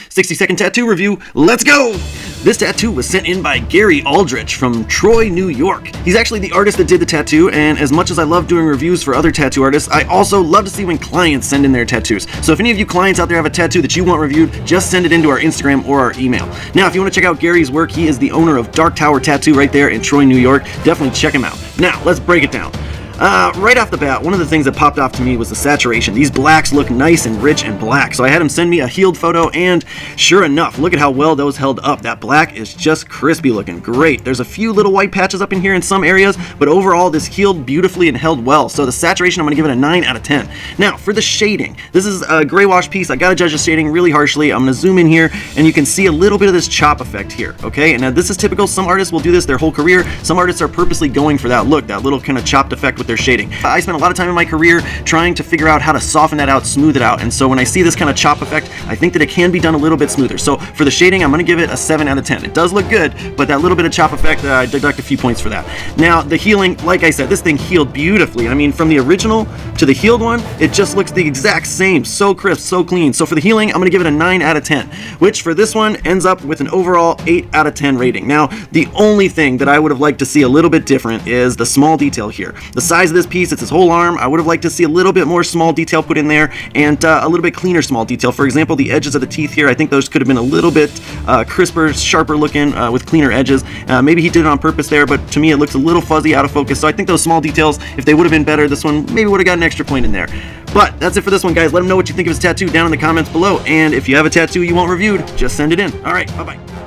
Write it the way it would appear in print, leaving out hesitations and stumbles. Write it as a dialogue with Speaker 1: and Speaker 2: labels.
Speaker 1: 60-second tattoo review. Let's go! This tattoo was sent in by Gary Aldrich from Troy, New York. He's actually the artist that did the tattoo, and as much as I love doing reviews for other tattoo artists, I also love to see when clients send in their tattoos. So if any of you clients out there have a tattoo that you want reviewed, just send it into our Instagram or our email. Now, if you want to check out Gary's work, he is the owner of Dark Tower Tattoo right there in Troy, New York. Definitely check him out. Now, let's break it down. Right off the bat, one of the things that popped off to me was the saturation. These blacks look nice and rich and black, so I had him send me a healed photo, and sure enough, look at how well those held up. That black is just crispy looking. Great. There's a few little white patches up in here in some areas, but overall, this healed beautifully and held well. So the saturation, I'm going to give it a 9 out of 10. Now, for the shading, this is a gray wash piece. I got to judge the shading really harshly. I'm going to zoom in here, and you can see a little bit of this chop effect here, okay? And now this is typical. Some artists will do this their whole career. Some artists are purposely going for that look, that little kind of chopped effect with their shading. I spent a lot of time in my career trying to figure out how to soften that out, smooth it out, and so when I see this kind of chop effect, I think that it can be done a little bit smoother. So for the shading, I'm going to give it a 7 out of 10. It does look good, but that little bit of chop effect, I deduct a few points for that. Now, the healing, like I said, this thing healed beautifully. I mean, from the original to the healed one, it just looks the exact same. So crisp, so clean. So for the healing, I'm going to give it a 9 out of 10, which for this one ends up with an overall 8 out of 10 rating. Now, the only thing that I would have liked to see a little bit different is the small detail here. The size of this piece, it's his whole arm. I would have liked to see a little bit more small detail put in there, and a little bit cleaner small detail. For example, the edges of the teeth here, I think those could have been a little bit crisper, sharper looking with cleaner edges. Maybe he did it on purpose there, but to me it looks a little fuzzy, out of focus. So I think those small details, if they would have been better, this one maybe would have got an extra point in there. But that's it for this one, guys. Let him know what you think of his tattoo down in the comments below, and if you have a tattoo you want reviewed, just send it in. All right, bye-bye.